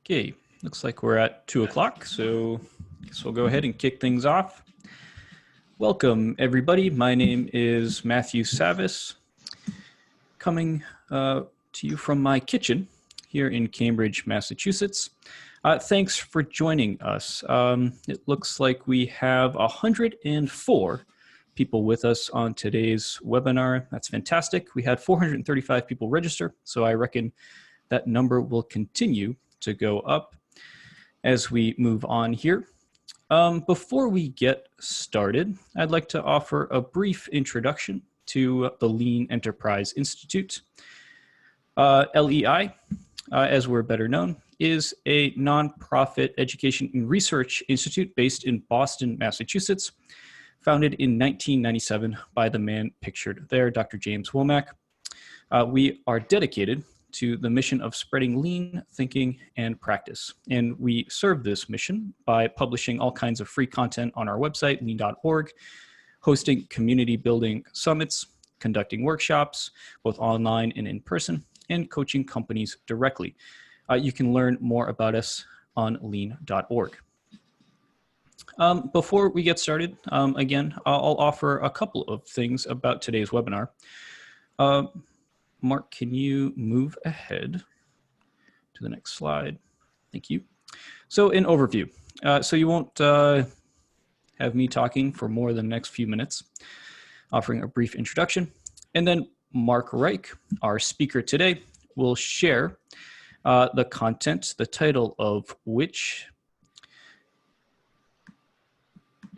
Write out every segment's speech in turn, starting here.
Okay, looks like we're at 2 o'clock, so I guess we'll go ahead and kick things off. Welcome, everybody. My name is Matthew Savis, coming to you from my kitchen here in Cambridge, Massachusetts. Thanks for joining us. It looks like we have 104 people with us on today's webinar. That's fantastic. We had 435 people register, so I reckon that number will continue to go up as we move on here. Before we get started, I'd like to offer a brief introduction to the Lean Enterprise Institute. LEI, as we're better known, is a nonprofit education and research institute based in Boston, Massachusetts, founded in 1997 by the man pictured there, Dr. James Womack. We are dedicated to the mission of spreading lean thinking and practice. And we serve this mission by publishing all kinds of free content on our website, lean.org, hosting community building summits, conducting workshops, both online and in person, and coaching companies directly. You can learn more about us on lean.org. Before we get started, again, I'll offer a couple of things about today's webinar. Mark, can you move ahead to the next slide? Thank you. So an overview. So you won't have me talking for more than the next few minutes, offering a brief introduction. And then Mark Reich, our speaker today, will share the content, the title of which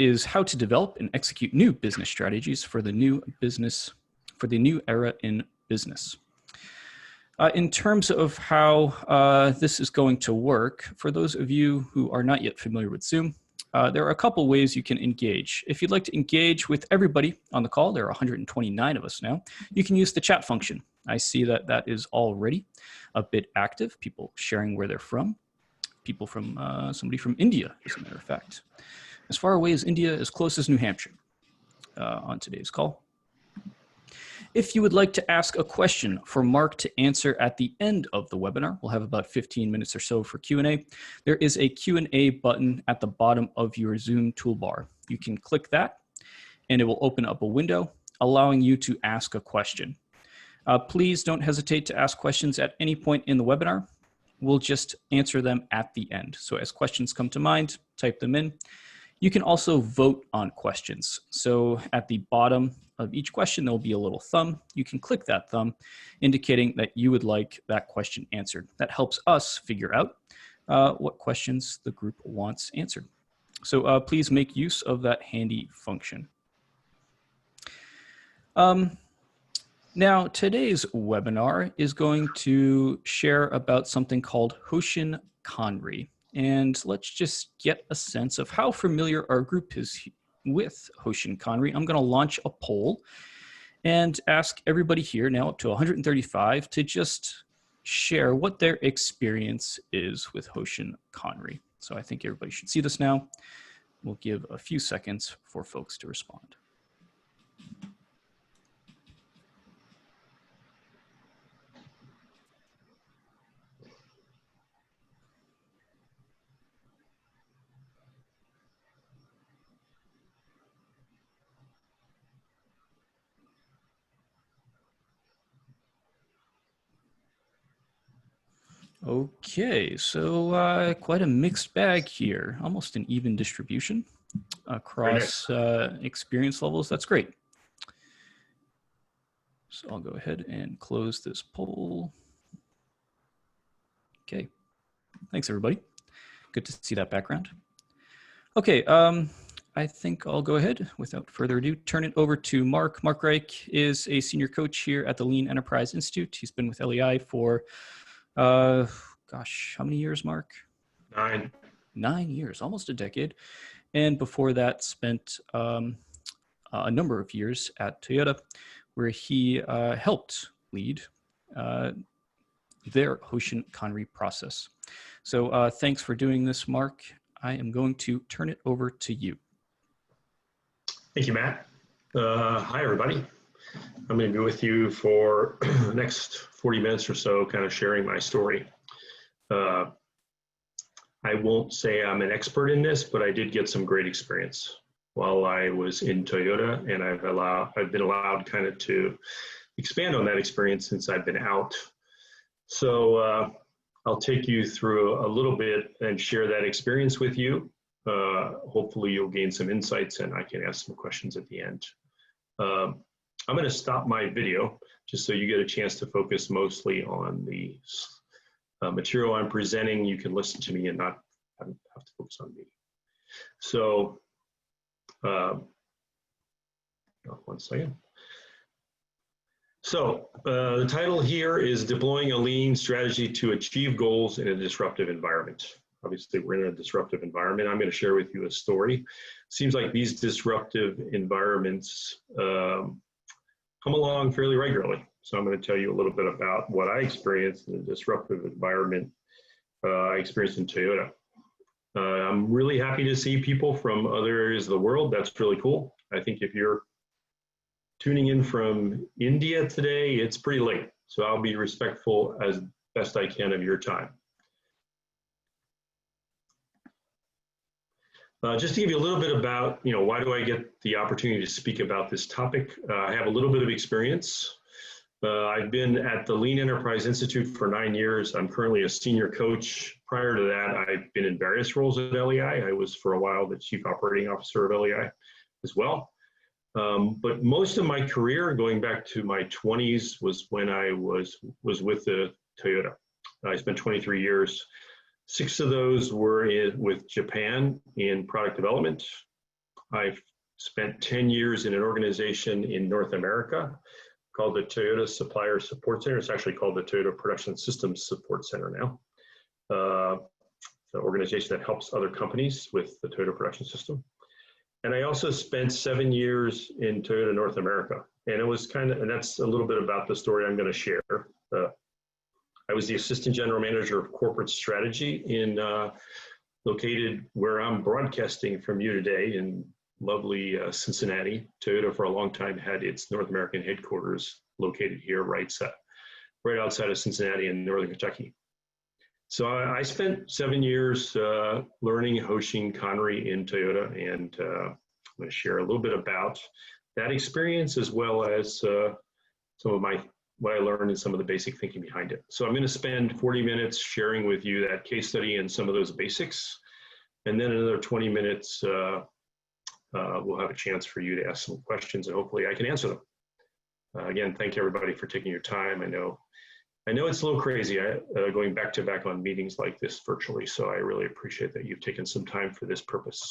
is how to develop and execute new business strategies for the new era in business. In terms of how this is going to work, for those of you who are not yet familiar with Zoom, there are a couple ways you can engage. If you'd like to engage with everybody on the call, there are 129 of us now, you can use the chat function. I see that that is already a bit active, people sharing where they're from, people from, somebody from India, as a matter of fact. As far away as India, as close as New Hampshire on today's call. If you would like to ask a question for Mark to answer at the end of the webinar, we'll have about 15 minutes or so for Q&A. There is a Q&A button at the bottom of your Zoom toolbar. You can click that and it will open up a window allowing you to ask a question. Please don't hesitate to ask questions at any point in the webinar. We'll just answer them at the end. So as questions come to mind, type them in. You can also vote on questions. So at the bottom of each question, there'll be a little thumb. You can click that thumb, indicating that you would like that question answered. That helps us figure out what questions the group wants answered. So please make use of that handy function. Now, today's webinar is going to share about something called Hoshin Kanri. And let's just get a sense of how familiar our group is with Hoshin Kanri. I'm going to launch a poll and ask everybody here, now up to 135, to just share what their experience is with Hoshin Kanri. So I think everybody should see this now. We'll give a few seconds for folks to respond. Okay, so quite a mixed bag here, almost an even distribution across experience levels. That's great. So I'll go ahead and close this poll. Okay, thanks everybody. Good to see that background. Okay, I think I'll go ahead without further ado, turn it over to Mark. Mark Reich is a senior coach here at the Lean Enterprise Institute. He's been with LEI for gosh, how many years, Mark? 9. 9 years, almost a decade. And before that, spent a number of years at Toyota, where he helped lead their Hoshin Kanri process. So thanks for doing this, Mark. I am going to turn it over to you. Thank you, Matt. Hi, everybody. I'm going to be with you for the next 40 minutes or so, kind of sharing my story. I won't say I'm an expert in this, but I did get some great experience while I was in Toyota, and I've been allowed kind of to expand on that experience since I've been out. So I'll take you through a little bit and share that experience with you. Hopefully you'll gain some insights and I can ask some questions at the end. I'm going to stop my video just so you get a chance to focus mostly on the material I'm presenting. You can listen to me and not have to focus on me. So, 1 second. So the title here is Deploying a Lean Strategy to Achieve Goals in a Disruptive Environment. Obviously, we're in a disruptive environment. I'm going to share with you a story. Seems like these disruptive environments come along fairly regularly. So I'm going to tell you a little bit about what I experienced in a disruptive environment I experienced in Toyota. I'm really happy to see people from other areas of the world. That's really cool. I think if you're tuning in from India today, it's pretty late. So I'll be respectful as best I can of your time. Just to give you a little bit about, why do I get the opportunity to speak about this topic? I have a little bit of experience. I've been at the Lean Enterprise Institute for 9 years. I'm currently a senior coach. Prior to that, I've been in various roles at LEI. I was for a while the chief operating officer of LEI as well. But most of my career, going back to my 20s, was when I was with the Toyota. I spent 23 years. 6 of those were with Japan in product development. I've spent 10 years in an organization in North America called the Toyota Supplier Support Center. It's actually called the Toyota Production Systems Support Center now. It's an organization that helps other companies with the Toyota production system. And I also spent 7 years in Toyota North America. And it was and that's a little bit about the story I'm going to share. I was the assistant general manager of corporate strategy located where I'm broadcasting from you today in lovely Cincinnati. Toyota for a long time had its North American headquarters located here right outside of Cincinnati in northern Kentucky. So I spent 7 years learning Hoshin Kanri in Toyota, and I'm going to share a little bit about that experience as well as some of what I learned and some of the basic thinking behind it. So I'm going to spend 40 minutes sharing with you that case study and some of those basics, and then another 20 minutes we'll have a chance for you to ask some questions and hopefully I can answer them. Again, thank you everybody for taking your time. I know it's a little crazy going back to back on meetings like this virtually, so I really appreciate that you've taken some time for this purpose.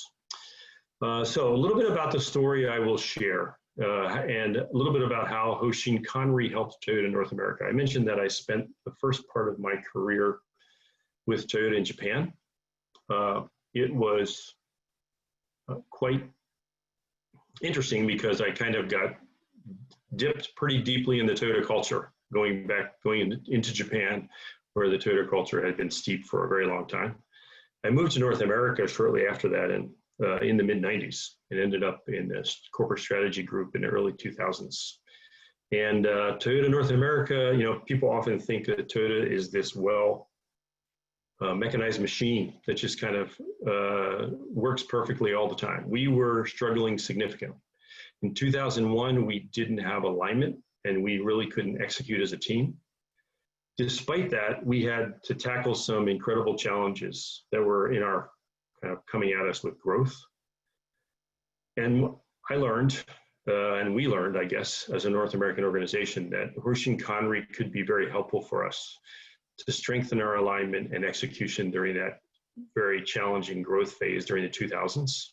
So a little bit about the story I will share and a little bit about how Hoshin Kanri helped Toyota North America. I mentioned that I spent the first part of my career with Toyota in Japan. It was quite interesting because I kind of got dipped pretty deeply in the Toyota culture, going into Japan, where the Toyota culture had been steeped for a very long time. I moved to North America shortly after that in the mid-90s and ended up in this corporate strategy group in the early 2000s. And Toyota North America, people often think that Toyota is this mechanized machine that just kind of works perfectly all the time. We were struggling significantly. In 2001, we didn't have alignment and we really couldn't execute as a team. Despite that, we had to tackle some incredible challenges that were in our kind of coming at us with growth. And I learned, and we learned, I guess, as a North American organization, that Hoshin Kanri could be very helpful for us to strengthen our alignment and execution during that very challenging growth phase during the 2000s.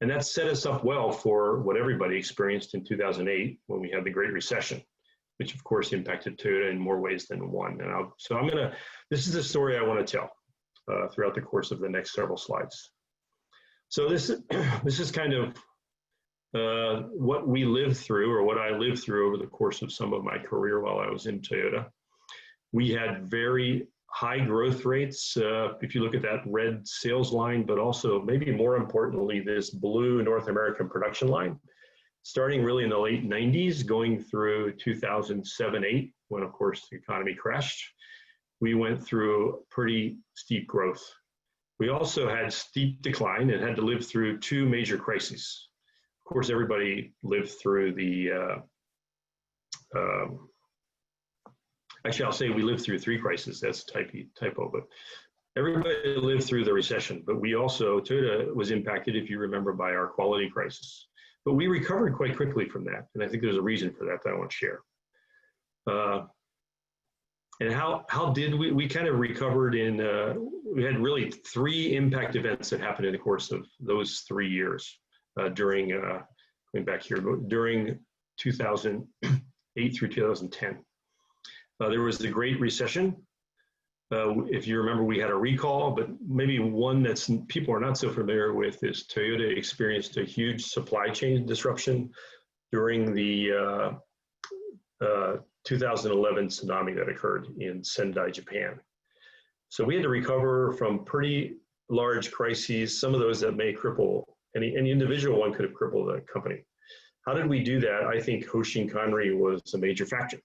And that set us up well for what everybody experienced in 2008 when we had the Great Recession, which of course impacted Toyota in more ways than one. And this is the story I want to tell throughout the course of the next several slides. So this is kind of what we lived through, or what I lived through over the course of some of my career while I was in Toyota. We had very high growth rates, if you look at that red sales line, but also maybe more importantly, this blue North American production line, starting really in the late 90s, going through 2007-8, when of course the economy crashed. We went through pretty steep growth. We also had steep decline and had to live through two major crises. Of course, everybody lived through the, actually, I'll say we lived through three crises. That's a typo, but everybody lived through the recession. But we also, Toyota was impacted, if you remember, by our quality crisis. But we recovered quite quickly from that. And I think there's a reason for that I want to share. And how did we kind of recovered in, we had really three impact events that happened in the course of those 3 years during, going back here, during 2008 through 2010. There was the Great Recession. If you remember, we had a recall, but maybe one that's people are not so familiar with is Toyota experienced a huge supply chain disruption during the 2011 tsunami that occurred in Sendai, Japan. So we had to recover from pretty large crises, some of those that may cripple, any individual one could have crippled a company. How did we do that? I think Hoshin Kanri was a major factor.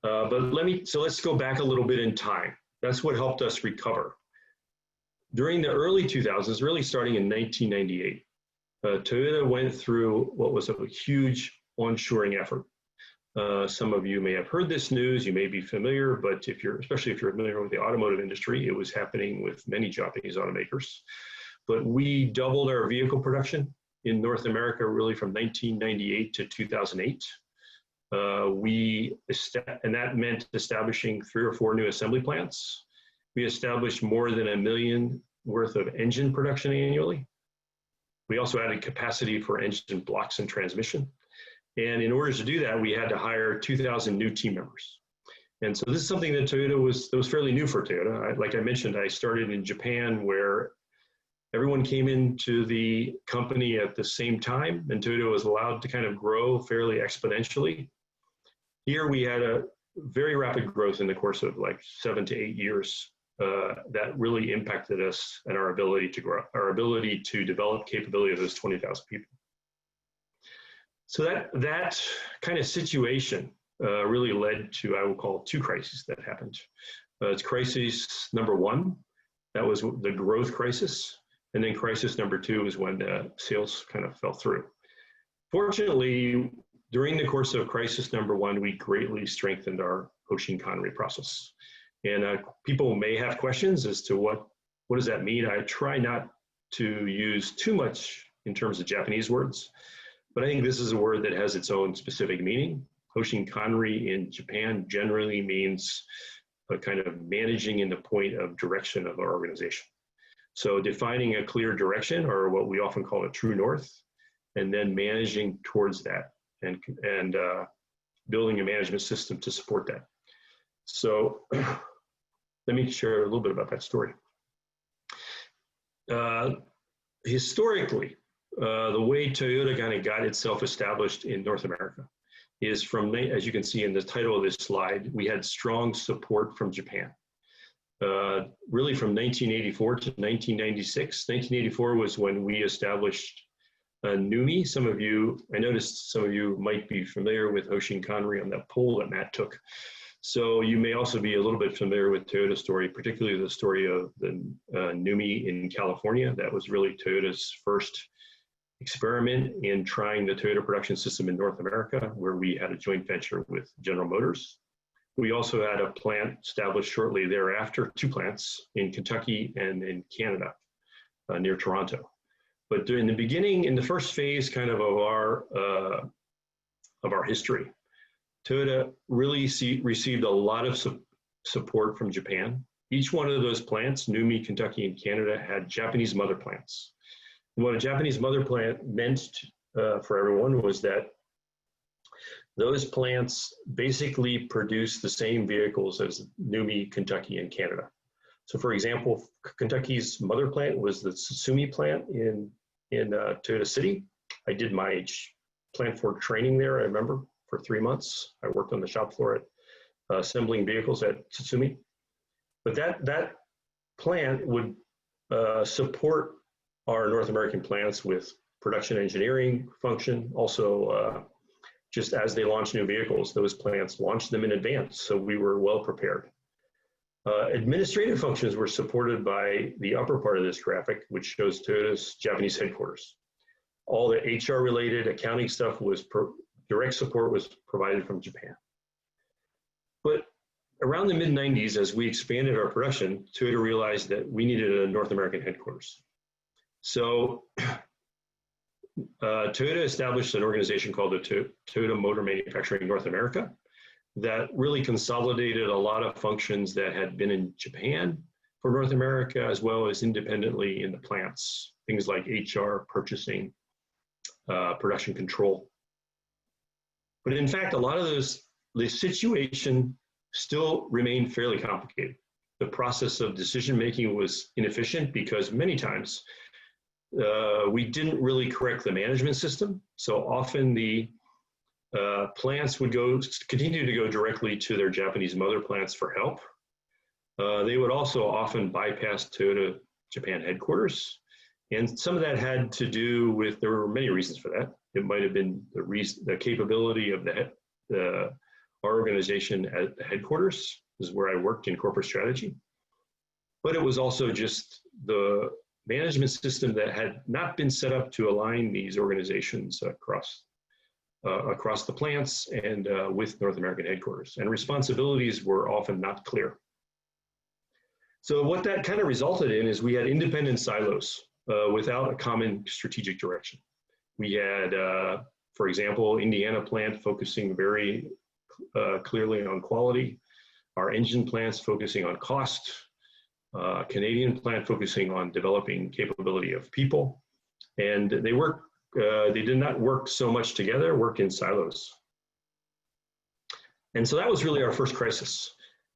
But let's go back a little bit in time. That's what helped us recover. During the early 2000s, really starting in 1998, Toyota went through what was a huge onshoring effort. Some of you may have heard this news, you may be familiar, but especially if you're familiar with the automotive industry, it was happening with many Japanese automakers. But we doubled our vehicle production in North America really from 1998 to 2008. And that meant establishing 3 or 4 new assembly plants. We established more than 1 million worth of engine production annually. We also added capacity for engine blocks and transmission. And in order to do that, we had to hire 2,000 new team members. And so this is something that was fairly new for Toyota. Like I mentioned, I started in Japan where everyone came into the company at the same time, and Toyota was allowed to kind of grow fairly exponentially. Here we had a very rapid growth in the course of like 7 to 8 years that really impacted us and our ability to grow, our ability to develop capability of those 20,000 people. So that kind of situation really led to, I will call, 2 crises that happened. It's crisis number 1, that was the growth crisis. And then crisis number 2 is when sales kind of fell through. Fortunately, during the course of crisis number 1, we greatly strengthened our Hoshin Kanri process. And people may have questions as to what does that mean? I try not to use too much in terms of Japanese words, but I think this is a word that has its own specific meaning. Hoshin Kanri in Japan generally means a kind of managing in the point of direction of our organization. So defining a clear direction, or what we often call a true north, and then managing towards that and building a management system to support that. So let me share a little bit about that story. Historically, the way Toyota kind of got itself established in North America is from, as you can see in the title of this slide, we had strong support from Japan. Really from 1984 to 1996. 1984 was when we established NUMI. I noticed some of you might be familiar with Hoshin Kanri on that poll that Matt took. So you may also be a little bit familiar with Toyota's story, particularly the story of the NUMI in California. That was really Toyota's first experiment in trying the Toyota production system in North America, where we had a joint venture with General Motors. We also had a plant established shortly thereafter, 2 plants in Kentucky and in Canada, near Toronto. But during the beginning, in the first phase kind of our history, Toyota really received a lot of support from Japan. Each one of those plants, NUMI, Kentucky, and Canada, had Japanese mother plants. And what a Japanese mother plant meant for everyone was that those plants basically produce the same vehicles as NUMI, Kentucky, and Canada. So for example, Kentucky's mother plant was the Sutsumi plant in Toyota City. I did my plant for training there, I remember, for 3 months. I worked on the shop floor at assembling vehicles at Sutsumi. But that plant would support our North American plants with production engineering function. Also, just as they launch new vehicles, those plants launch them in advance. So we were well prepared. Administrative functions were supported by the upper part of this graphic, which shows Toyota's Japanese headquarters. All the HR related accounting stuff was direct support was provided from Japan. But around the mid-90s, as we expanded our production, Toyota realized that we needed a North American headquarters. So Toyota established an organization called the Toyota Motor Manufacturing North America that really consolidated a lot of functions that had been in Japan for North America, as well as independently in the plants, things like HR, purchasing, production control. But in fact, a lot of the situation still remained fairly complicated. The process of decision-making was inefficient because many times we didn't really correct the management system. So often the plants would continue to go directly to their Japanese mother plants for help. They would also often bypass Toyota Japan headquarters. And some of that had to do with, there were many reasons for that. It might have been the capability of our organization at the headquarters, this is where I worked in corporate strategy. But it was also just the management system that had not been set up to align these organizations across the plants and with North American headquarters. And responsibilities were often not clear. So what that kind of resulted in is we had independent silos without a common strategic direction. We had, for example, Indiana plant focusing very clearly on quality, our engine plants focusing on cost, Canadian plant focusing on developing capability of people, and they did not work so much together, work in silos. And so that was really our first crisis.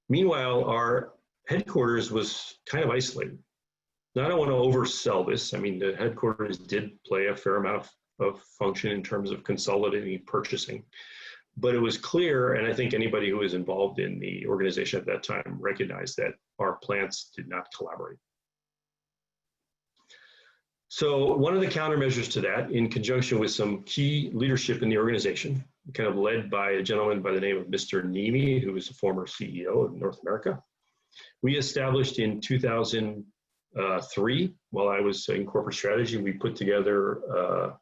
Meanwhile, our headquarters was kind of isolated. Now, I don't want to oversell this. I mean, the headquarters did play a fair amount of function in terms of consolidating purchasing. But it was clear, and I think anybody who was involved in the organization at that time recognized that our plants did not collaborate. So one of the countermeasures to that, in conjunction with some key leadership in the organization, kind of led by a gentleman by the name of Mr. Nimi, who was a former CEO of North America, we established in 2003, while I was in corporate strategy, we put together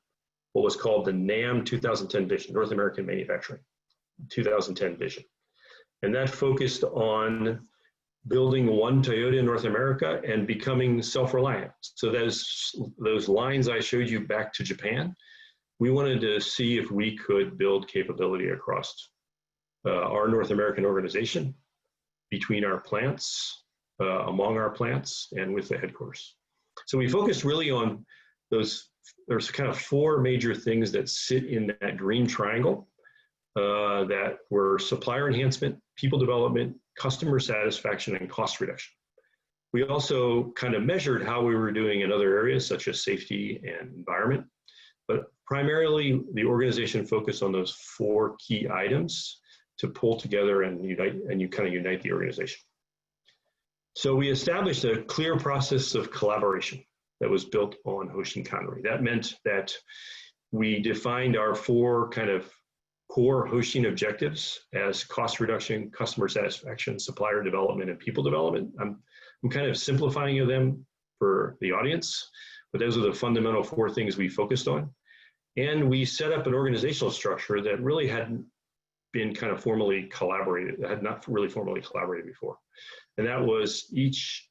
what was called the NAM 2010 vision, North American Manufacturing 2010 vision. And that focused on building one Toyota in North America and becoming self-reliant. So those lines I showed you back to Japan, we wanted to see if we could build capability across our North American organization, between our plants, among our plants, and with the headquarters. So we focused really on there's kind of four major things that sit in that green triangle that were supplier enhancement, people development, customer satisfaction, and cost reduction. We also kind of measured how we were doing in other areas such as safety and environment, but primarily the organization focused on those four key items to pull together and unite the organization. So we established a clear process of collaboration that was built on Hoshin Kanri. That meant that we defined our four kind of core Hoshin objectives as cost reduction, customer satisfaction, supplier development, and people development. I'm kind of simplifying them for the audience, but those are the fundamental four things we focused on. And we set up an organizational structure that really hadn't been kind of formally collaborated, had not really formally collaborated before. And that was each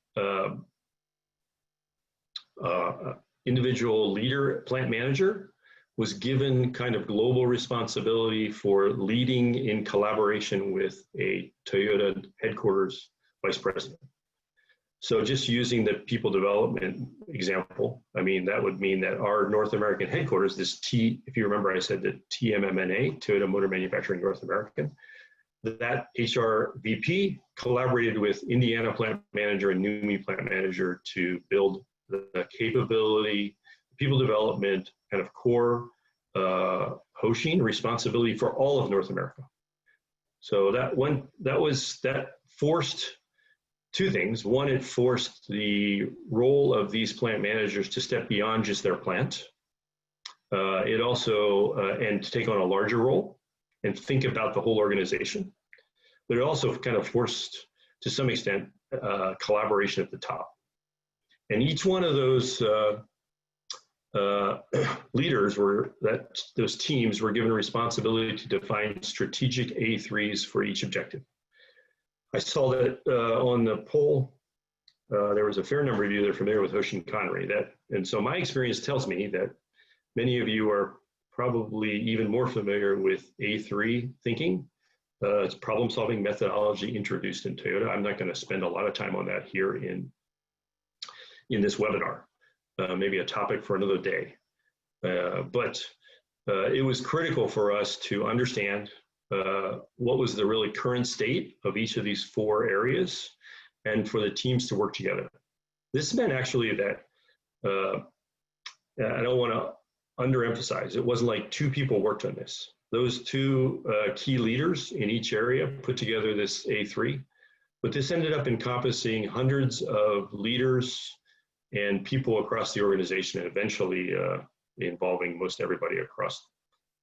individual leader, plant manager, was given kind of global responsibility for leading in collaboration with a Toyota headquarters vice president. So just using the people development example, I mean, that would mean that our North American headquarters, if you remember, I said that TMMNA, Toyota Motor Manufacturing North American, that HR VP collaborated with Indiana plant manager and NUMI plant manager to build the capability, people development, kind of core Hoshin responsibility for all of North America. So that forced two things. One, it forced the role of these plant managers to step beyond just their plant. It also, and to take on a larger role and think about the whole organization. But it also kind of forced, to some extent, collaboration at the top. And each one of those leaders those teams were given responsibility to define strategic A3s for each objective. I saw that on the poll, there was a fair number of you that are familiar with Hoshin Kanri. And so my experience tells me that many of you are probably even more familiar with A3 thinking. It's problem-solving methodology introduced in Toyota. I'm not going to spend a lot of time on that here in this webinar. Maybe a topic for another day. But it was critical for us to understand what was the really current state of each of these 4 areas and for the teams to work together. This meant actually that, I don't want to underemphasize, it wasn't like 2 people worked on this. Those 2 key leaders in each area put together this A3, but this ended up encompassing hundreds of leaders and people across the organization, and eventually involving most everybody across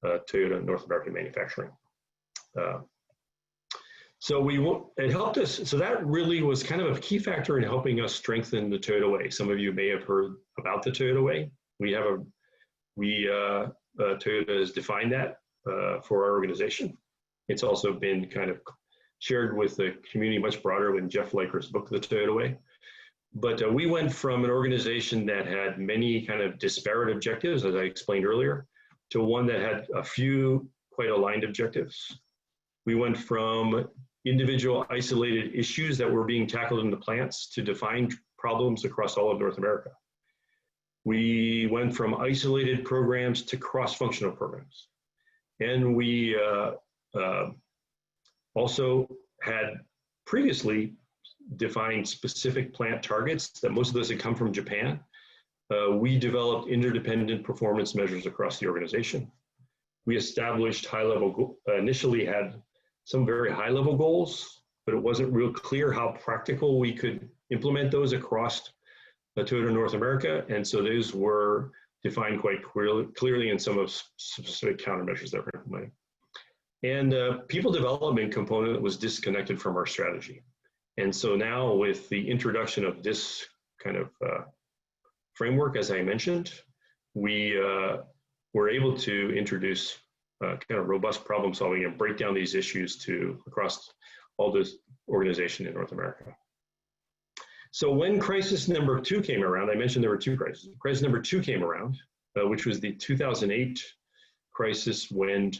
Toyota North American manufacturing. So it helped us, so that really was kind of a key factor in helping us strengthen the Toyota Way. Some of you may have heard about the Toyota Way. Toyota has defined that for our organization. It's also been kind of shared with the community much broader in Jeff Leiker's book, The Toyota Way. But we went from an organization that had many kind of disparate objectives, as I explained earlier, to one that had a few quite aligned objectives. We went from individual isolated issues that were being tackled in the plants to defined problems across all of North America. We went from isolated programs to cross-functional programs. And we also had previously defined specific plant targets that most of those had come from Japan. We developed interdependent performance measures across the organization. We established initially had some very high-level goals, but it wasn't real clear how practical we could implement those across Toyota North America. And so those were defined quite clearly in some of specific countermeasures that were implemented. And people development component was disconnected from our strategy. And so now with the introduction of this kind of framework, as I mentioned, we were able to introduce kind of robust problem solving and break down these issues across all this organization in North America. So when crisis number 2 came around, I mentioned there were 2 crises. Crisis number 2 came around, which was the 2008 crisis when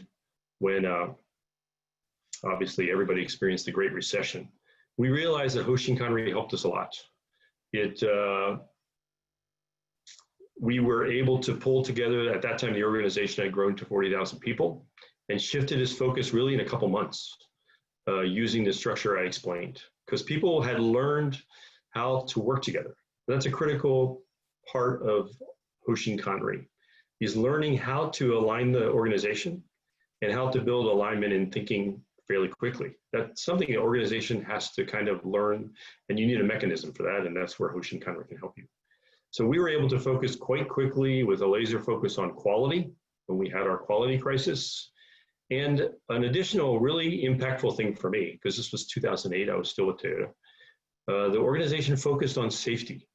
obviously everybody experienced the Great Recession. We realized that Hoshin Kanri helped us a lot. We were able to pull together, at that time the organization had grown to 40,000 people, and shifted its focus really in a couple months using the structure I explained, because people had learned how to work together. That's a critical part of Hoshin Kanri, is learning how to align the organization and how to build alignment in thinking fairly quickly. That's something an organization has to kind of learn, and you need a mechanism for that, and that's where Hoshin Kanri can help you. So we were able to focus quite quickly with a laser focus on quality when we had our quality crisis. And an additional really impactful thing for me, because this was 2008, I was still with Toyota, the organization focused on safety.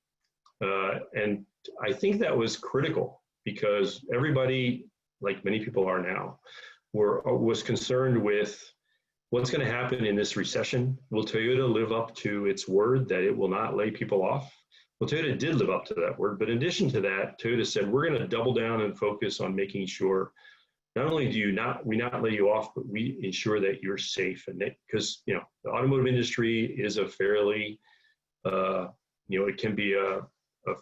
And I think that was critical because everybody, like many people are now, was concerned with what's going to happen in this recession. Will Toyota live up to its word that it will not lay people off? Well, Toyota did live up to that word, but in addition to that, Toyota said, we're going to double down and focus on making sure not only do we not lay you off, but we ensure that you're safe. And because, the automotive industry is a fairly, it can be a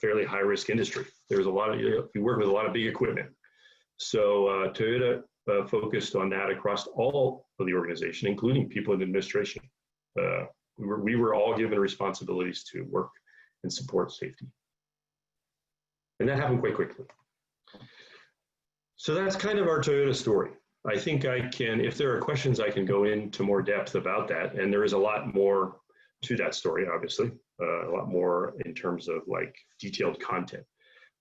fairly high risk industry. There's a lot of, we work with a lot of big equipment. So Toyota focused on that across all of the organization, including people in administration. We were all given responsibilities to work and support safety. And that happened quite quickly. So that's kind of our Toyota story. I think I can, if there are questions, I can go into more depth about that. And there is a lot more to that story, obviously, a lot more in terms of like detailed content.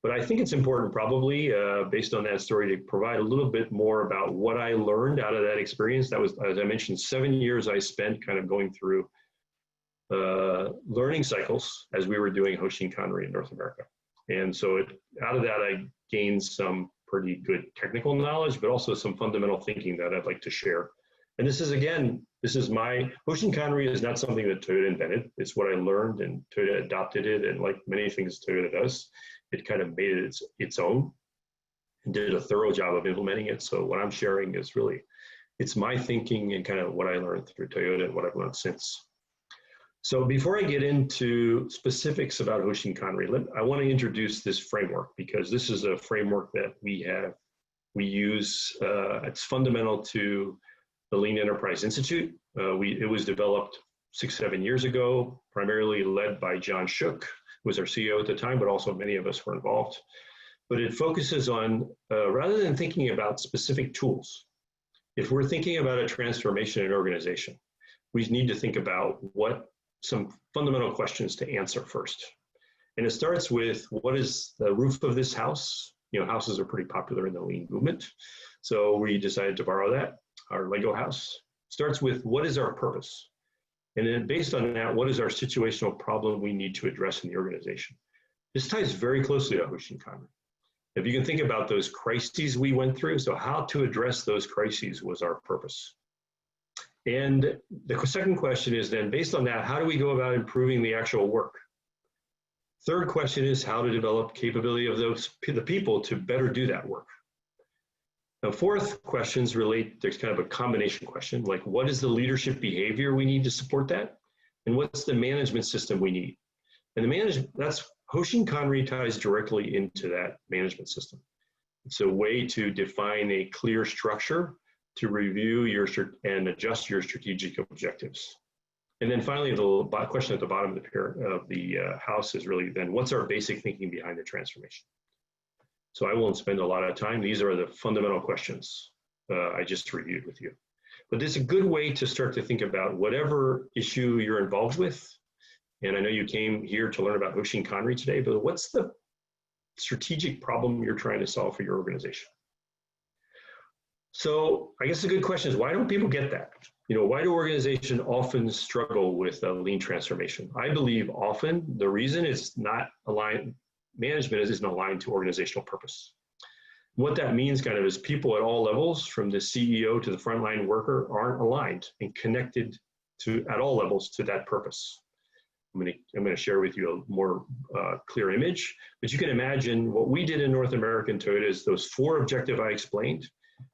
But I think it's important probably based on that story to provide a little bit more about what I learned out of that experience. That was, as I mentioned, 7 years I spent kind of going through learning cycles as we were doing Hoshin Kanri in North America. And so out of that, I gained some pretty good technical knowledge, but also some fundamental thinking that I'd like to share. And this is, again, Hoshin Kanri is not something that Toyota invented. It's what I learned, and Toyota adopted it. And like many things Toyota does, it kind of made it its own and did a thorough job of implementing it. So what I'm sharing is really, it's my thinking and kind of what I learned through Toyota and what I've learned since. So before I get into specifics about Hoshin Kanri, I want to introduce this framework, because this is a framework that we use. It's fundamental to the Lean Enterprise Institute. It was developed 6-7 years ago, primarily led by John Shook, who was our CEO at the time, but also many of us were involved. But it focuses on, rather than thinking about specific tools, if we're thinking about a transformation in an organization, we need to think about some fundamental questions to answer first. And it starts with, what is the roof of this house? You know, houses are pretty popular in the Lean movement. So we decided to borrow that, our Lego house. Starts with, what is our purpose? And then based on that, what is our situational problem we need to address in the organization? This ties very closely to Hoshin Kanri. If you can think about those crises we went through, so how to address those crises was our purpose. And the second question is then, based on that, how do we go about improving the actual work? Third question is how to develop capability of the people to better do that work. Now, fourth questions relate, there's kind of a combination question, like what is the leadership behavior we need to support that? And what's the management system we need? And Hoshin Kanri ties directly into that management system. It's a way to define a clear structure to review and adjust your strategic objectives. And then finally, the question at the bottom of the house is really then, what's our basic thinking behind the transformation? So I won't spend a lot of time. These are the fundamental questions I just reviewed with you. But it's a good way to start to think about whatever issue you're involved with. And I know you came here to learn about Hoshin Kanri today, but what's the strategic problem you're trying to solve for your organization? So I guess a good question is, why don't people get that? You know, why do organizations often struggle with a lean transformation? I believe often the reason is not aligned, management isn't aligned to organizational purpose. What that means kind of is people at all levels, from the CEO to the frontline worker, aren't aligned and connected at all levels to that purpose. I'm going to share with you a more clear image, but you can imagine what we did in North America and Toyota is those 4 objectives I explained.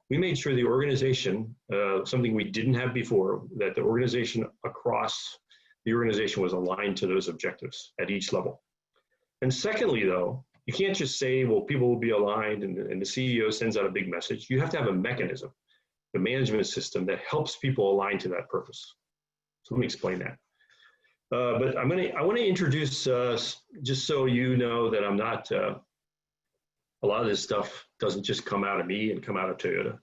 We made sure the organization, something we didn't have before, that the organization across the organization was aligned to those objectives at each level. And secondly, though, you can't just say, well, people will be aligned and the CEO sends out a big message. You have to have a mechanism, the management system that helps people align to that purpose. So let me explain that. But I want to introduce, just so you know that I'm not, a lot of this stuff doesn't just come out of me and come out of Toyota.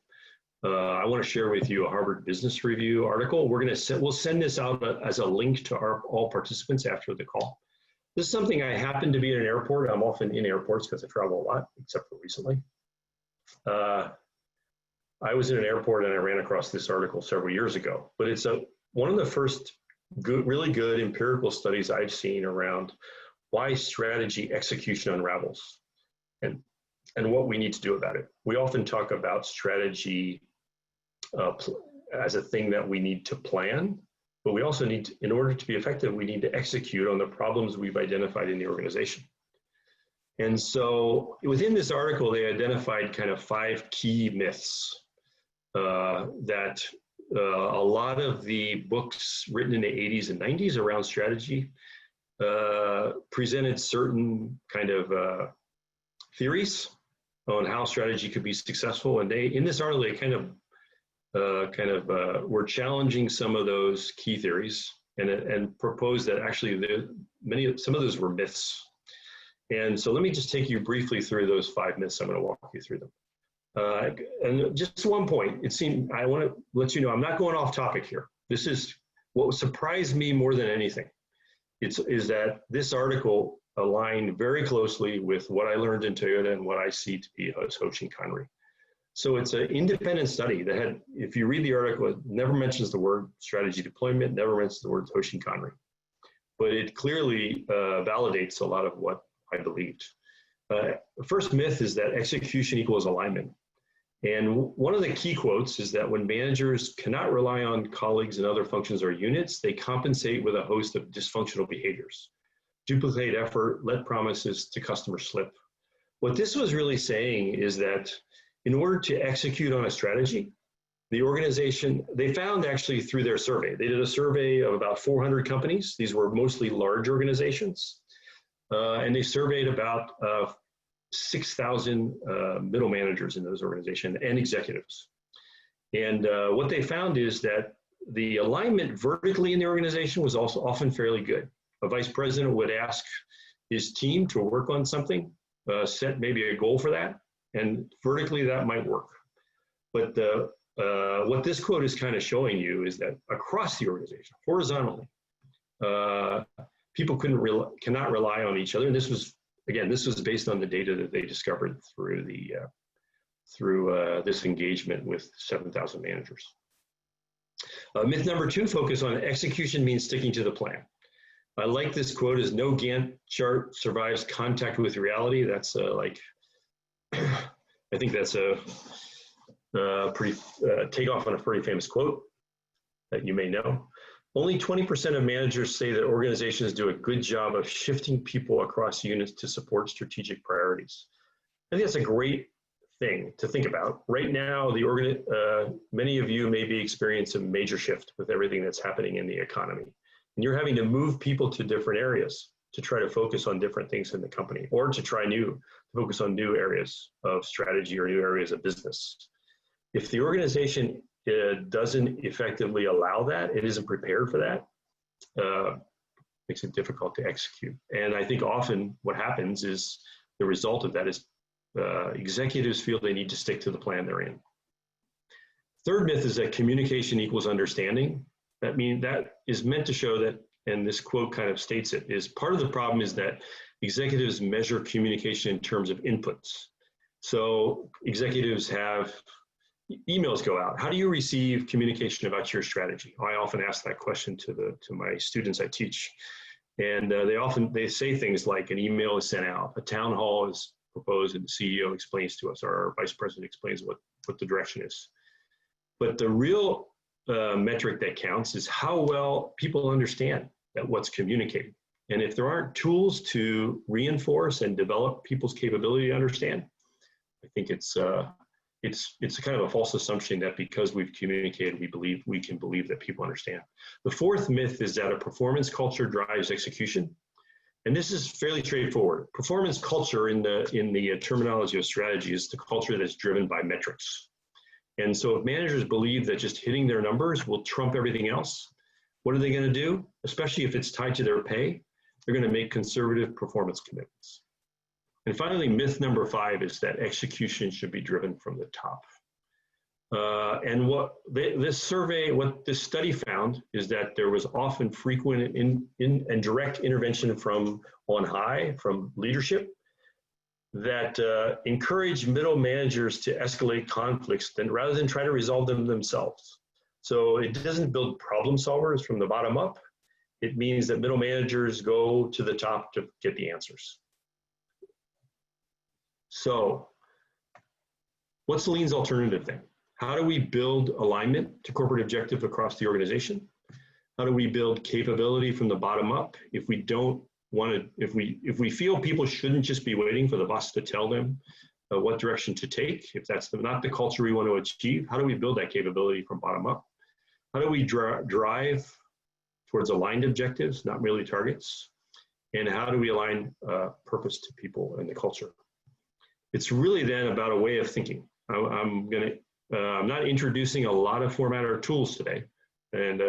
I want to share with you a Harvard Business Review article. We'll send this out as a link to all participants after the call. This is something I happen to be in an airport. I'm often in airports because I travel a lot, except for recently. I was in an airport and I ran across this article several years ago, but it's one of the first really good empirical studies I've seen around why strategy execution unravels and what we need to do about it. We often talk about strategy as a thing that we need to plan, but we also need to, in order to be effective, we need to execute on the problems we've identified in the organization. And so within this article, they identified kind of 5 key myths that a lot of the books written in the 80s and 90s around strategy presented certain kind of theories on how strategy could be successful. And in this article, they kind of were challenging some of those key theories and proposed that actually some of those were myths. And so let me just take you briefly through those 5 myths. I'm going to walk you through them. And just one point, I want to let you know, I'm not going off topic here. This is what surprised me more than anything. Is that this article aligned very closely with what I learned in Toyota and what I see to be Hoshin Kanri. So it's an independent study that had, if you read the article, it never mentions the word strategy deployment, never mentions the word Hoshin Kanri. but it clearly validates a lot of what I believed. The first myth is that execution equals alignment. And one of the key quotes is that when managers cannot rely on colleagues in other functions or units, they compensate with a host of dysfunctional behaviors. Duplicate effort, let promises to customers slip. What this was really saying is that in order to execute on a strategy, the organization, they found actually through their survey, they did a survey of about 400 companies. These were mostly large organizations. And they surveyed about 6,000 middle managers in those organizations and executives. And what they found is that the alignment vertically in the organization was also often fairly good. A vice president would ask his team to work on something, set maybe a goal for that, and vertically that might work. But what this quote is kind of showing you is that across the organization, horizontally, people cannot rely on each other. And this was, again, this was based on the data that they discovered through this engagement with 7,000 managers. Myth number 2, focus on execution means sticking to the plan. I like this quote, is no Gantt chart survives contact with reality. That's like, I think that's a pretty takeoff on a pretty famous quote that you may know. Only 20% of managers say that organizations do a good job of shifting people across units to support strategic priorities. I think that's a great thing to think about. Right now, many of you may be experiencing a major shift with everything that's happening in the economy. And you're having to move people to different areas to try to focus on different things in the company, or to focus on new areas of strategy or new areas of business. If the organization doesn't effectively allow that, it isn't prepared for that, makes it difficult to execute. And I think often what happens is the result of that is executives feel they need to stick to the plan they're in. Third myth is that communication equals understanding. That is meant to show that, and this quote kind of states it, is part of the problem is that executives measure communication in terms of inputs. So executives have emails go out. How do you receive communication about your strategy? I often ask that question to my students I teach. And they say things like an email is sent out, a town hall is proposed, and the CEO explains to us, or our vice president explains what the direction is. But the real metric that counts is how well people understand that what's communicated. And if there aren't tools to reinforce and develop people's capability to understand, I think it's kind of a false assumption that because we've communicated, we can believe that people understand. The fourth myth is that a performance culture drives execution. And this is fairly straightforward. Performance culture in the terminology of strategy is the culture that's driven by metrics. And so if managers believe that just hitting their numbers will trump everything else, what are they going to do? Especially if it's tied to their pay, they're going to make conservative performance commitments. And finally, myth number 5 is that execution should be driven from the top. And what this study found is that there was often frequent and direct intervention from on high, from leadership, that encourage middle managers to escalate conflicts rather than try to resolve them themselves. So it doesn't build problem solvers from the bottom up. It means that middle managers go to the top to get the answers. So what's Lean's alternative then? How do we build alignment to corporate objective across the organization? How do we build capability from the bottom up? If we feel people shouldn't just be waiting for the boss to tell them what direction to take, if that's not the culture we want to achieve, how do we build that capability from bottom up? How do we drive towards aligned objectives, not merely targets? And how do we align purpose to people and the culture? It's really then about a way of thinking. I'm not introducing a lot of format or tools today, and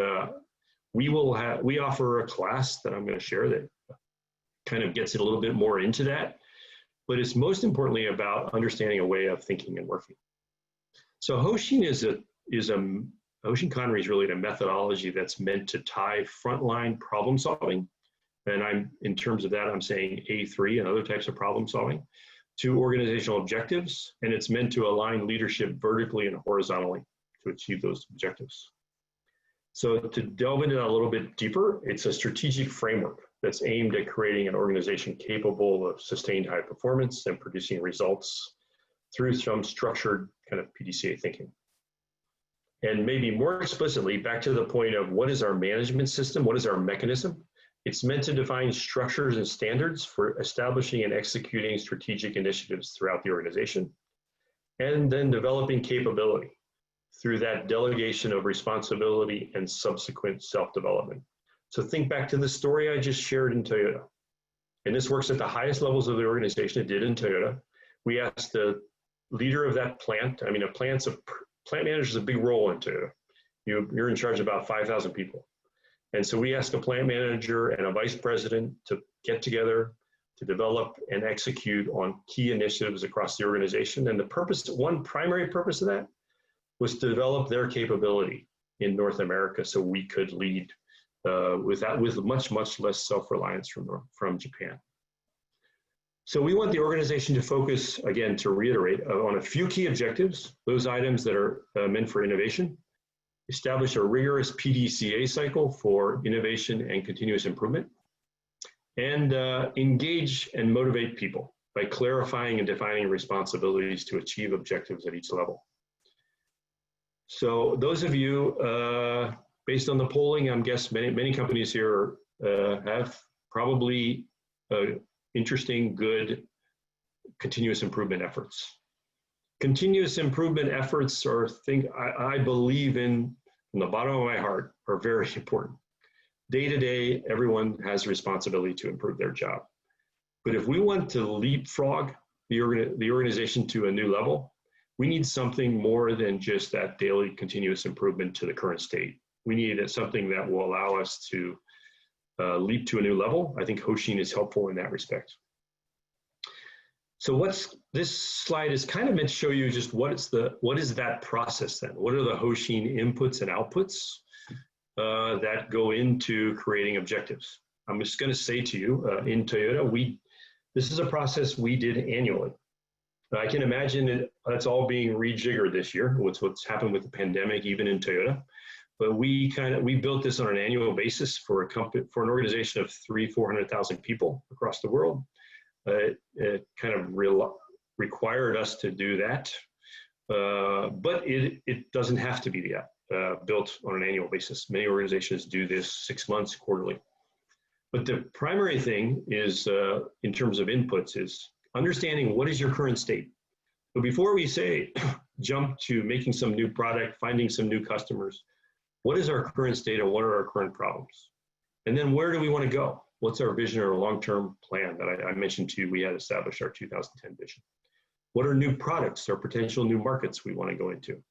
we offer a class that I'm going to share that kind of gets it a little bit more into that, but it's most importantly about understanding a way of thinking and working. So Hoshin Hoshin Kanri is really a methodology that's meant to tie frontline problem solving, and in terms of that, I'm saying A3 and other types of problem solving, to organizational objectives, and it's meant to align leadership vertically and horizontally to achieve those objectives. So to delve into that a little bit deeper, it's a strategic framework that's aimed at creating an organization capable of sustained high performance and producing results through some structured kind of PDCA thinking. And maybe more explicitly, back to the point of what is our management system, what is our mechanism? It's meant to define structures and standards for establishing and executing strategic initiatives throughout the organization, and then developing capability through that delegation of responsibility and subsequent self-development. So think back to the story I just shared in Toyota. And this works at the highest levels of the organization. It did in Toyota. We asked the leader of that plant, I mean, plant manager is a big role in Toyota. You're in charge of about 5,000 people. And so we asked a plant manager and a vice president to get together to develop and execute on key initiatives across the organization. And the purpose, one primary purpose of that was to develop their capability in North America so we could lead with much, much less self-reliance from Japan. So we want the organization to focus, again, to reiterate, on a few key objectives, those items that are meant for innovation, establish a rigorous PDCA cycle for innovation and continuous improvement, and engage and motivate people by clarifying and defining responsibilities to achieve objectives at each level. So those of you, based on the polling, I'm guessing many companies here have probably interesting, good continuous improvement efforts. Continuous improvement efforts are things I believe in from the bottom of my heart are very important. Day to day, everyone has a responsibility to improve their job. But if we want to leapfrog the organization to a new level, we need something more than just that daily continuous improvement to the current state. We need something that will allow us to leap to a new level. I think Hoshin is helpful in that respect. So this slide is kind of meant to show you just what is that process then? What are the Hoshin inputs and outputs that go into creating objectives? I'm just going to say to you, in Toyota, this is a process we did annually. I can imagine that's all being rejiggered this year. What's happened with the pandemic, even in Toyota. But we built this on an annual basis for an organization of 400,000 people across the world. It kind of required us to do that, but it doesn't have to be built on an annual basis. Many organizations do this 6 months, quarterly. But the primary thing is, in terms of inputs, is understanding what is your current state. So before we say jump to making some new product, finding some new customers, what is our current state and what are our current problems? And then where do we want to go? What's our vision or long-term plan that I mentioned to you? We had established our 2010 vision. What are new products or potential new markets we want to go into?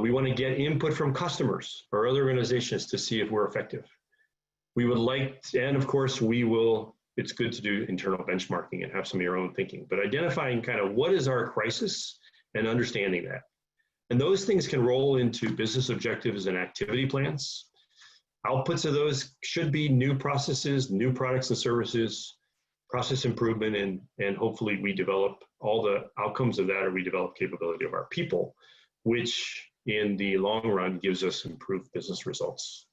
We want to get input from customers or other organizations to see if we're effective. We would like, and of course it's good to do internal benchmarking and have some of your own thinking, but identifying kind of what is our crisis and understanding that. And those things can roll into business objectives and activity plans. Outputs of those should be new processes, new products and services, process improvement, and hopefully we develop all the outcomes of that, or we develop capability of our people, which in the long run gives us improved business results.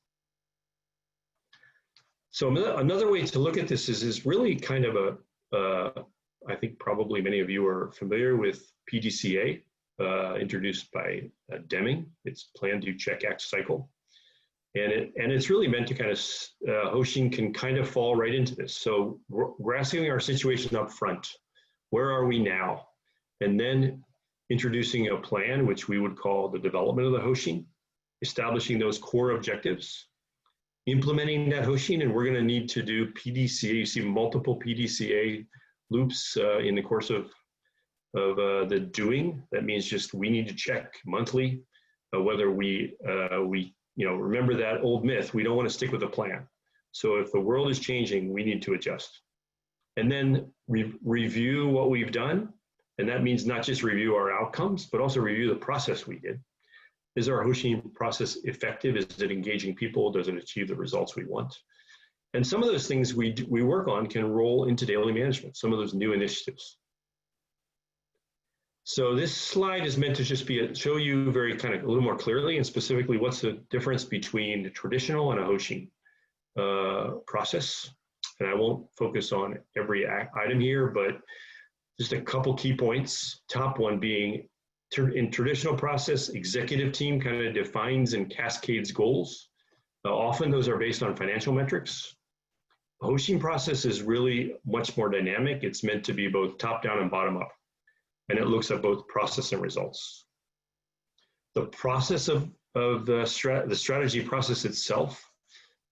So another way to look at this is really kind of I think probably many of you are familiar with PDCA, introduced by Deming. It's plan, do, check, act cycle. And it's really meant to kind of, Hoshin can kind of fall right into this. So grasping our situation up front, where are we now? And then introducing a plan, which we would call the development of the Hoshin, establishing those core objectives, implementing that Hoshin, and we're going to need to do PDCA. You see multiple PDCA loops in the course of the doing. That means just we need to check monthly whether we remember that old myth, we don't want to stick with a plan. So if the world is changing, we need to adjust. And then review what we've done. And that means not just review our outcomes, but also review the process we did. Is our Hoshin process effective? Is it engaging people? Does it achieve the results we want? And some of those things we work on can roll into daily management, some of those new initiatives. So this slide is meant to just show you very kind of a little more clearly and specifically what's the difference between a traditional and a Hoshin process. And I won't focus on every item here, but just a couple key points. Top one being in traditional process, executive team kind of defines and cascades goals. Often those are based on financial metrics. The Hoshin process is really much more dynamic. It's meant to be both top down and bottom up. And it looks at both process and results. The process of the strategy process itself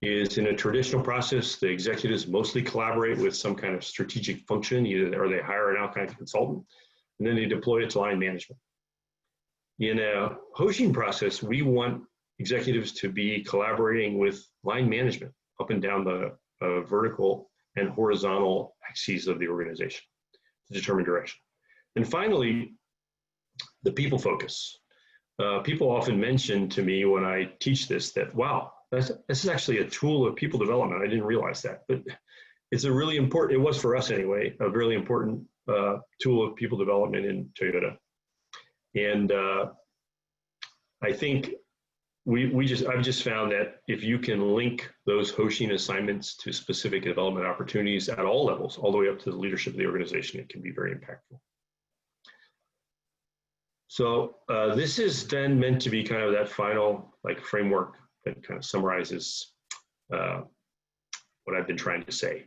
is in a traditional process, the executives mostly collaborate with some kind of strategic function, or they hire an outside consultant, and then they deploy it to line management. In a Hoshin process, we want executives to be collaborating with line management up and down the vertical and horizontal axes of the organization to determine direction. And finally, the people focus. People often mention to me when I teach this that, wow, this is actually a tool of people development. I didn't realize that, but it's a really important, it was for us anyway, a really important tool of people development in Toyota. And I think I've just found that if you can link those Hoshin assignments to specific development opportunities at all levels, all the way up to the leadership of the organization, it can be very impactful. So this is then meant to be kind of that final framework that kind of summarizes what I've been trying to say.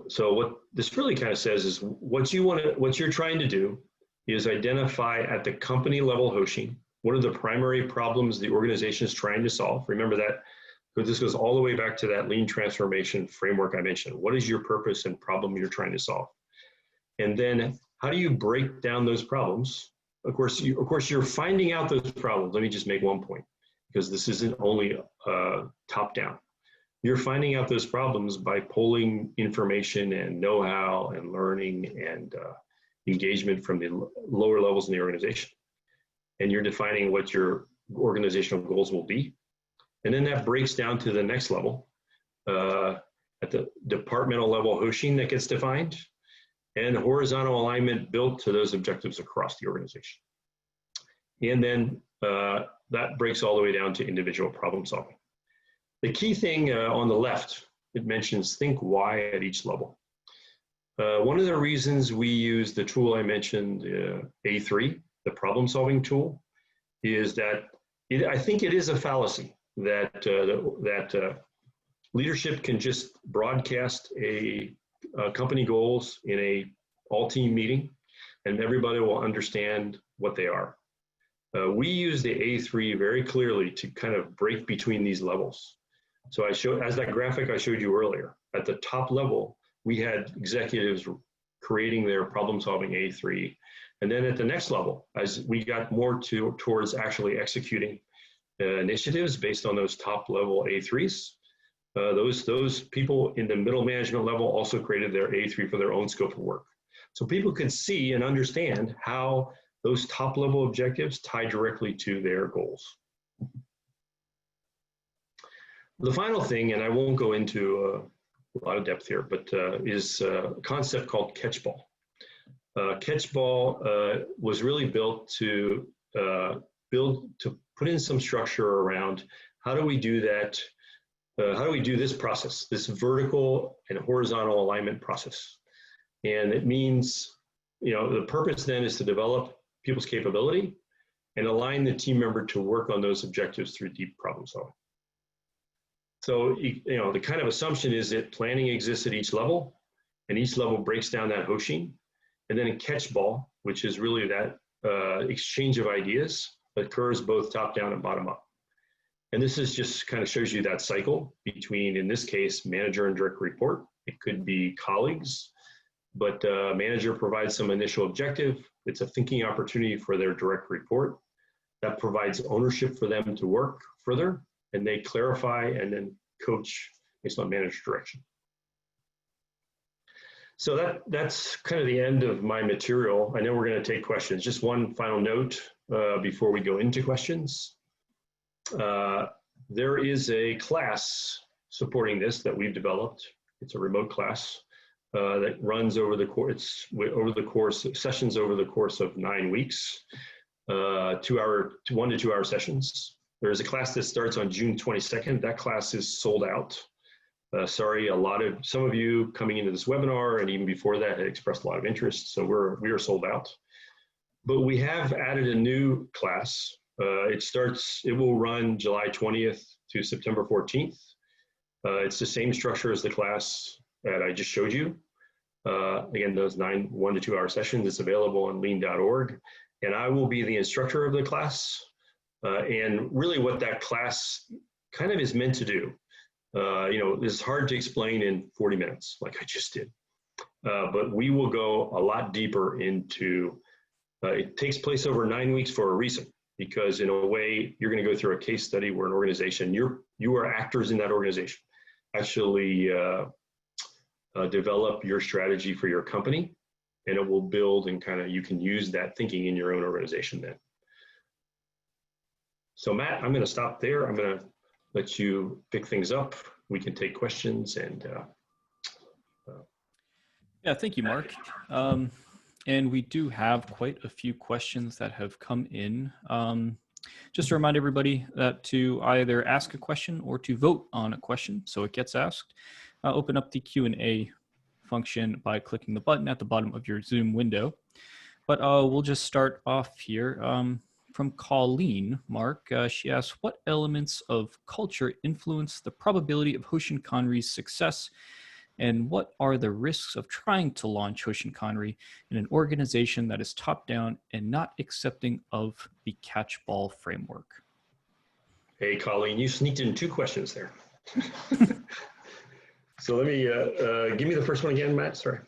So what this really kind of says is what you're trying to do is identify at the company level Hoshin, what are the primary problems the organization is trying to solve? Remember that, because this goes all the way back to that lean transformation framework I mentioned. What is your purpose and problem you're trying to solve? And then how do you break down those problems? Of course, you're finding out those problems. Let me just make one point, because this isn't only top down. You're finding out those problems by pulling information and know-how and learning and engagement from the lower levels in the organization. And you're defining what your organizational goals will be. And then that breaks down to the next level. At the departmental level, Hoshin that gets defined, and horizontal alignment built to those objectives across the organization. And then that breaks all the way down to individual problem solving. The key thing on the left, it mentions think why at each level. One of the reasons we use the tool I mentioned, A3, the problem solving tool, is that I think it is a fallacy that leadership can just broadcast company goals in a all-team meeting and everybody will understand what they are. We use the A3 very clearly to kind of break between these levels. So as that graphic I showed you earlier, at the top level, we had executives creating their problem-solving A3. And then at the next level, as we got more towards actually executing initiatives based on those top-level A3s, those people in the middle management level also created their A3 for their own scope of work. So people could see and understand how those top-level objectives tie directly to their goals. The final thing, and I won't go into a lot of depth here, but is a concept called catchball. Catchball was really built to put in some structure around how do we do that. How do we do this process, this vertical and horizontal alignment process? And it means, the purpose then is to develop people's capability and align the team member to work on those objectives through deep problem solving. So, the kind of assumption is that planning exists at each level, and each level breaks down that Hoshin, and then a catchball, which is really that exchange of ideas, occurs both top down and bottom up. And this is just kind of shows you that cycle between, in this case, manager and direct report. It could be colleagues, but manager provides some initial objective. It's a thinking opportunity for their direct report. That provides ownership for them to work further, and they clarify and then coach based on manager direction. So that's kind of the end of my material. I know we're going to take questions. Just one final note before we go into questions. There is a class supporting this that we've developed. It's a remote class. that runs over the course, sessions over the course of 9 weeks, 1 to 2 hour sessions. There's a class that starts on June 22nd. That class is sold out. Sorry, some of you coming into this webinar and even before that had expressed a lot of interest, so we are sold out. But we have added a new class. It will run July 20th to September 14th. It's the same structure as the class that I just showed you. Again, those 1 to 2 hour sessions, it's available on lean.org. And I will be the instructor of the class. And really what that class kind of is meant to do. It's hard to explain in 40 minutes like I just did. But we will go a lot deeper into, it takes place over 9 weeks for a reason, because in a way, you're going to go through a case study where an organization, you are actors in that organization, actually develop your strategy for your company, and it will build and you can use that thinking in your own organization then. So Matt, I'm going to stop there. I'm going to let you pick things up. We can take questions and. Yeah, thank you, Mark. And we do have quite a few questions that have come in. Just to remind everybody that to either ask a question or to vote on a question so it gets asked, open up the Q&A function by clicking the button at the bottom of your Zoom window. But we'll just start off here. From Colleen, Mark, she asks, what elements of culture influence the probability of Hoshin Kanri's success, and what are the risks of trying to launch Hoshin Kanri in an organization that is top-down and not accepting of the catch-ball framework? Hey, Colleen, you sneaked in 2 questions there. So let me, give me the first one again, Matt, sorry.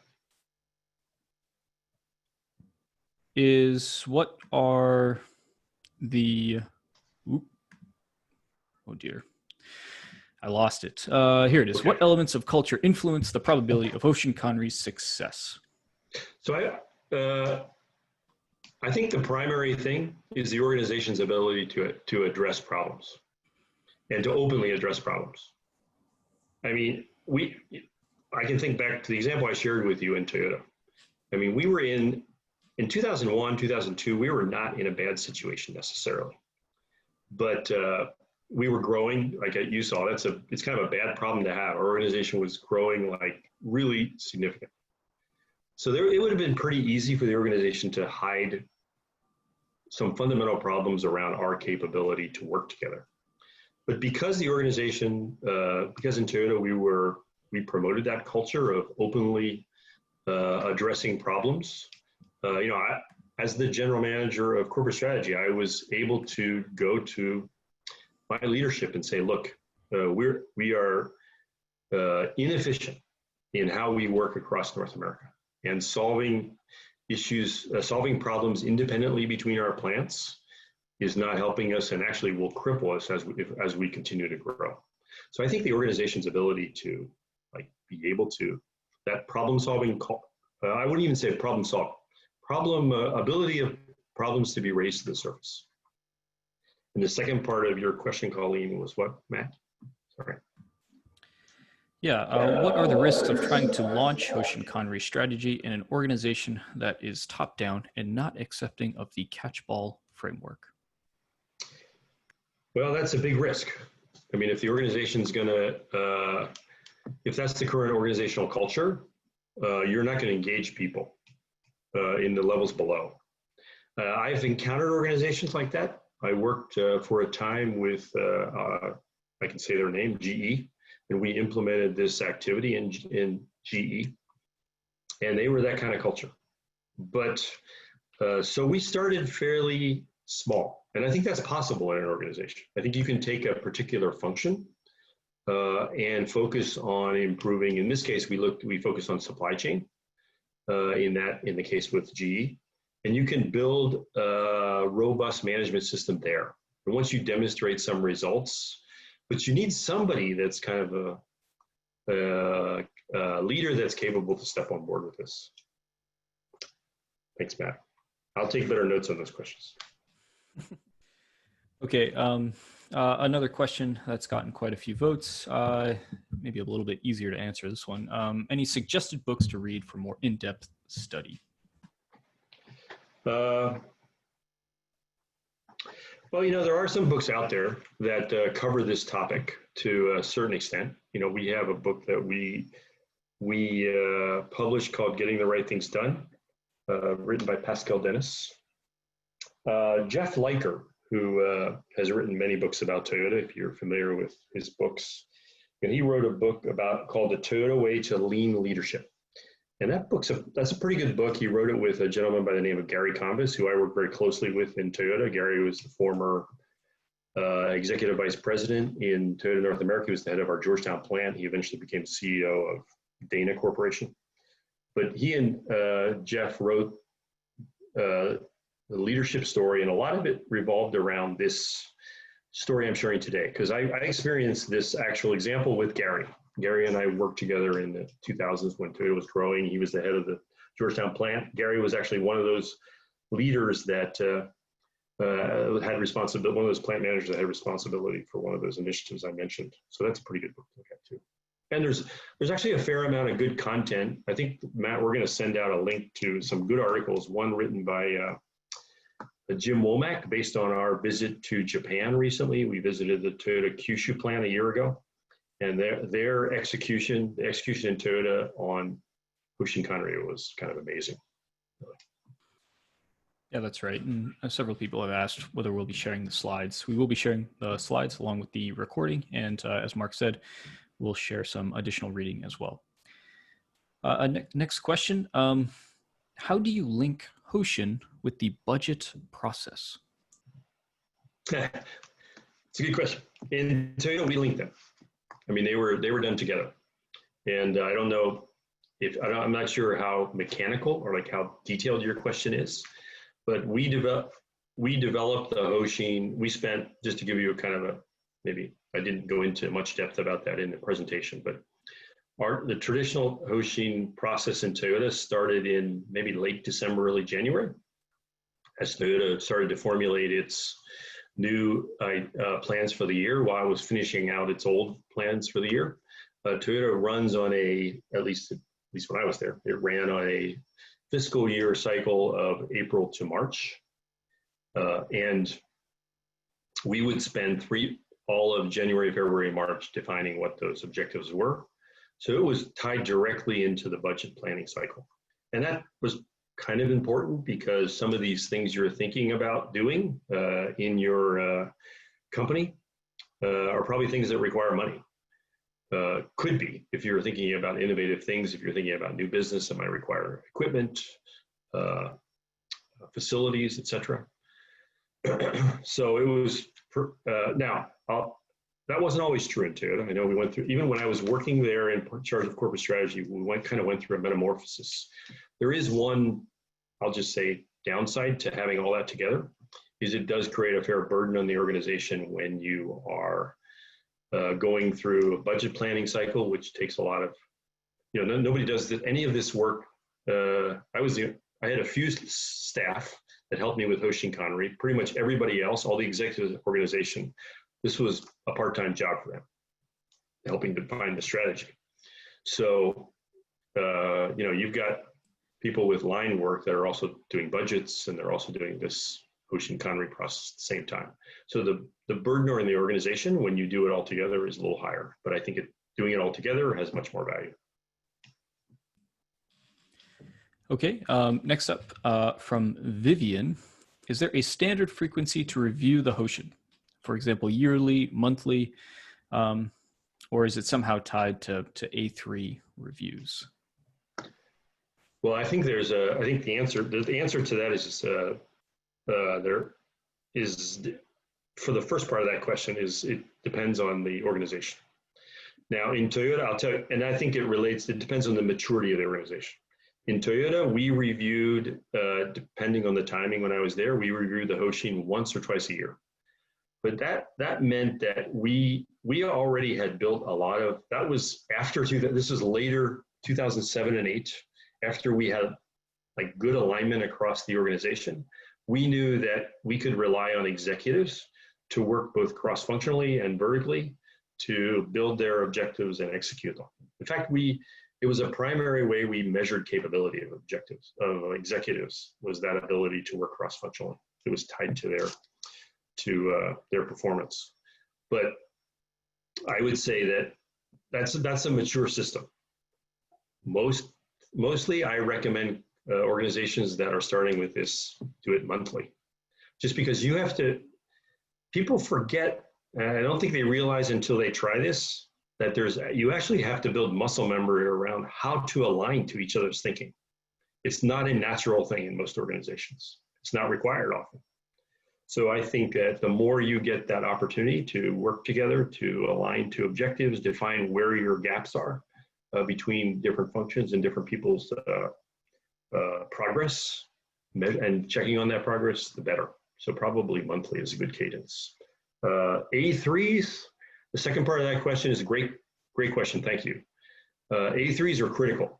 What are the, oh dear, I lost it. Here it is. Okay. What elements of culture influence the probability of Hoshin Kanri's success? So I think the primary thing is the organization's ability to address problems and to openly address problems. I mean, I can think back to the example I shared with you in Toyota. I mean, we were in 2001, 2002, we were not in a bad situation necessarily, but we were growing, like you saw, it's kind of a bad problem to have. Our organization was growing like really significant. So it would have been pretty easy for the organization to hide some fundamental problems around our capability to work together. But because the organization, because in Toyota we promoted that culture of openly addressing problems. As the general manager of corporate strategy, I was able to go to my leadership and say, look, we are inefficient in how we work across North America, and solving issues, solving problems independently between our plants is not helping us, and actually will cripple us as we continue to grow. So I think the organization's ability to be able to, that problem solving, I wouldn't even say problem solve, ability of problems to be raised to the surface. And the second part of your question, Colleen, was what, Matt? Sorry. Yeah, what are the risks of trying to launch Hoshin Kanri strategy in an organization that is top-down and not accepting of the catch-ball framework? Well, that's a big risk. I mean, if the organization's gonna, if that's the current organizational culture, you're not gonna engage people in the levels below. I've encountered organizations like that. I worked for a time with, I can say their name, GE, and we implemented this activity in GE, and they were that kind of culture. But, so we started fairly small, and I think that's possible in an organization. I think you can take a particular function and focus on improving. In this case, we focused on supply chain in the case with GE, and you can build a robust management system there. And once you demonstrate some results, but you need somebody that's kind of a leader that's capable to step on board with this. Thanks, Matt. I'll take better notes on those questions. Okay, Another question that's gotten quite a few votes, maybe a little bit easier to answer this one. Any suggested books to read for more in-depth study? Well, there are some books out there that cover this topic to a certain extent. We have a book that we published called Getting the Right Things Done, written by Pascal Dennis. Jeff Leiker, who has written many books about Toyota, if you're familiar with his books. And he wrote a book called The Toyota Way to Lean Leadership. And that's a pretty good book. He wrote it with a gentleman by the name of Gary Convis, who I work very closely with in Toyota. Gary was the former executive vice president in Toyota North America. He was the head of our Georgetown plant. He eventually became CEO of Dana Corporation. But he and Jeff wrote the leadership story, and a lot of it revolved around this story I'm sharing today, because I experienced this actual example with Gary. Gary and I worked together in the 2000s when Toyota was growing. He was the head of the Georgetown plant. Gary was actually one of those leaders that had responsibility, one of those plant managers that had responsibility for one of those initiatives I mentioned. So that's a pretty good book to look at too. And there's actually a fair amount of good content. I think, Matt, we're going to send out a link to some good articles, one written by Jim Womack, based on our visit to Japan recently. We visited the Toyota Kyushu plant a year ago, and their execution, the execution in Toyota on Hoshin Kanri was kind of amazing. Yeah, that's right. And several people have asked whether we'll be sharing the slides. We will be sharing the slides along with the recording, and as Mark said, we'll share some additional reading as well. Next question. How do you link Hoshin with the budget process? It's a good question. In Toyota, we linked them. I mean, they were done together. And I don't know I'm not sure how mechanical or like how detailed your question is, but we developed the Hoshin. We spent, just to give you a kind of maybe I didn't go into much depth about that in the presentation, but the traditional Hoshin process in Toyota started in maybe late December, early January, as Toyota started to formulate its new plans for the year while it was finishing out its old plans for the year. Toyota runs on at least when I was there, it ran on a fiscal year cycle of April to March. And we would spend all of January, February, March defining what those objectives were. So it was tied directly into the budget planning cycle. And that was kind of important because some of these things you're thinking about doing in your company are probably things that require money. Could be, if you're thinking about innovative things, if you're thinking about new business that might require equipment, facilities, etc. So it was, that wasn't always true in Toyota. I know we went through, even when I was working there in charge of corporate strategy, we went through a metamorphosis. There is one, I'll just say, downside to having all that together, is it does create a fair burden on the organization when you are going through a budget planning cycle, which takes a lot of, nobody does any of this work. I had a few staff that helped me with Hoshin Kanri. Pretty much everybody else, all the executives of the organization, this was a part-time job for them, helping define the strategy. So, you've got people with line work that are also doing budgets, and they're also doing this Hoshin Kanri process at the same time. So the burden on the organization when you do it all together is a little higher, but I think doing it all together has much more value. Okay, next up from Vivian, is there a standard frequency to review the Hoshin? For example, yearly, monthly, or is it somehow tied to A3 reviews? Well, I think the answer to that is for the first part of that question it depends on the organization. Now in Toyota, I'll tell you, and I think it depends on the maturity of the organization. In Toyota, we reviewed, depending on the timing when I was there, we reviewed the Hoshin once or twice a year. But that meant that we already had built a lot of, that was after, this was later 2007 and 8, after we had like good alignment across the organization. We knew that we could rely on executives to work both cross-functionally and vertically to build their objectives and execute them. In fact, it was a primary way we measured capability of executives, was that ability to work cross-functionally. It was tied to their performance. But I would say that that's a mature system. Mostly, I recommend organizations that are starting with this do it monthly, just because you have to. People forget, and I don't think they realize until they try this, that you actually have to build muscle memory around how to align to each other's thinking. It's not a natural thing in most organizations. It's not required often. So I think that the more you get that opportunity to work together, to align to objectives, define where your gaps are between different functions and different people's progress, and checking on that progress, the better. So probably monthly is a good cadence. A3s, the second part of that question is a great question, thank you. A3s are critical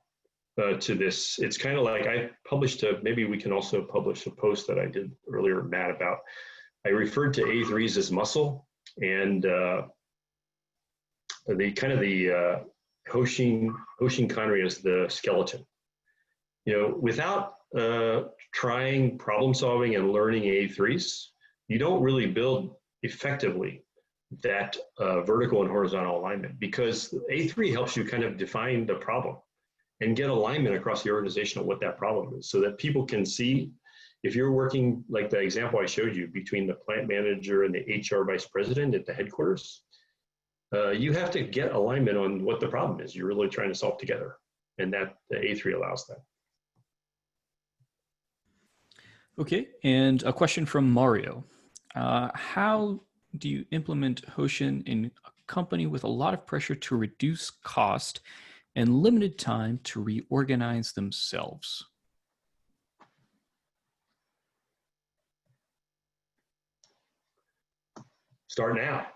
to this. It's kind of like I published maybe we can also publish a post that I did earlier, Matt, about, I referred to A3s as muscle, and the Hoshin Kanri is the skeleton. Without trying problem solving and learning A3s, you don't really build effectively that vertical and horizontal alignment, because A3 helps you kind of define the problem and get alignment across the organization of what that problem is, so that people can see, if you're working like the example I showed you between the plant manager and the HR vice president at the headquarters, you have to get alignment on what the problem is you're really trying to solve together, and that the A3 allows that. Okay, and a question from Mario. How do you implement Hoshin in a company with a lot of pressure to reduce cost and limited time to reorganize themselves? Start now.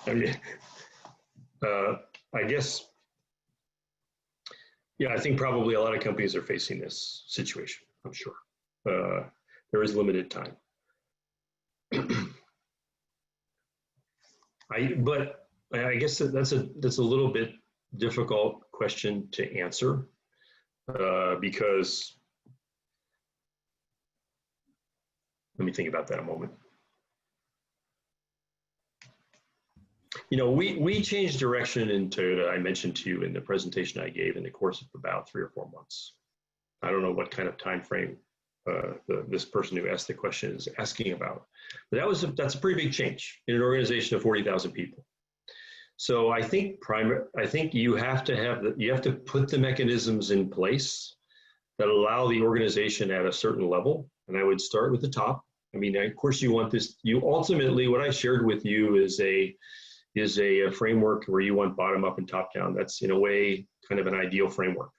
I mean, I guess, yeah, I think probably a lot of companies are facing this situation, I'm sure. There is limited time. But I guess that's a little bit difficult question to answer because, let me think about that a moment. We changed direction in Toyota. I mentioned to you in the presentation I gave in the course of about 3 or 4 months. I don't know what kind of time frame this person who asked the question is asking about, but that's a pretty big change in an organization of 40,000 people. So I think you have to put the mechanisms in place that allow the organization at a certain level, and I would start with the top. I mean, of course, you want this. You ultimately, what I shared with you is a framework where you want bottom up and top down. That's in a way kind of an ideal framework.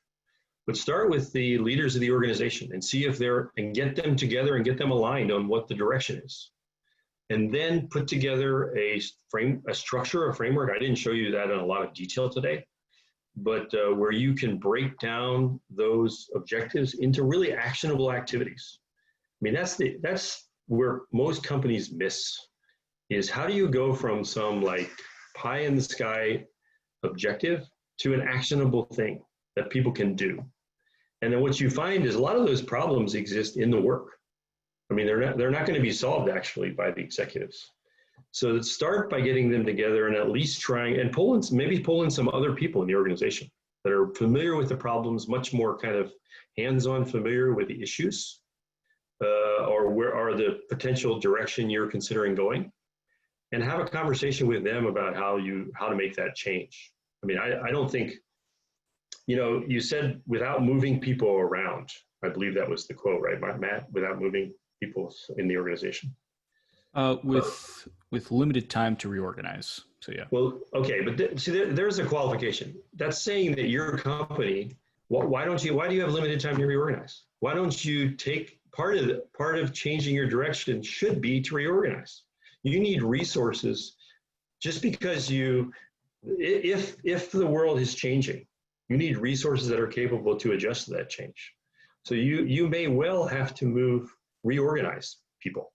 But start with the leaders of the organization and see if and get them together and get them aligned on what the direction is. And then put together a structure, a framework. I didn't show you that in a lot of detail today, but where you can break down those objectives into really actionable activities. I mean, that's where most companies miss, is how do you go from some like pie in the sky objective to an actionable thing that people can do. And then what you find is a lot of those problems exist in the work. I mean, they're not going to be solved actually by the executives. So start by getting them together and at least trying and maybe pull in some other people in the organization that are familiar with the problems, much more kind of hands-on familiar with the issues, or where are the potential direction you're considering going, and have a conversation with them about how to make that change. I mean, I don't think, you said without moving people around. I believe that was the quote, right, Matt? Without moving people in the organization. With limited time to reorganize. So yeah. Well, okay, but there's a qualification. That's saying that your company. Why do you have limited time to reorganize? Why don't you take part of changing your direction should be to reorganize. You need resources, just because if the world is changing, you need resources that are capable to adjust to that change. So you may well have to reorganize people.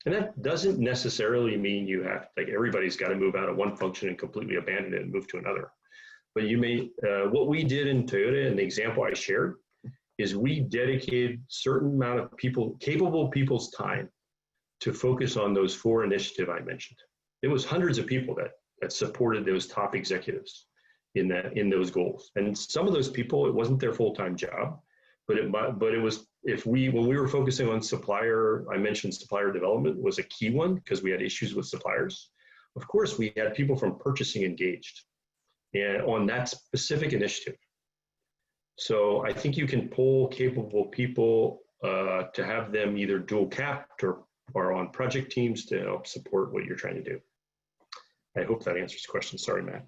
And that doesn't necessarily mean you have, like everybody's got to move out of one function and completely abandon it and move to another. But you may, what we did in Toyota and the example I shared is we dedicated certain amount of people, capable people's time to focus on those 4 initiatives I mentioned. It was hundreds of people that supported those top executives in those goals. And some of those people, it wasn't their full-time job, but it was, when we were focusing on supplier, I mentioned supplier development was a key one because we had issues with suppliers. Of course, we had people from purchasing engaged and on that specific initiative. So I think you can pull capable people to have them either dual capped or on project teams to help support what you're trying to do. I hope that answers the question. Sorry, Matt.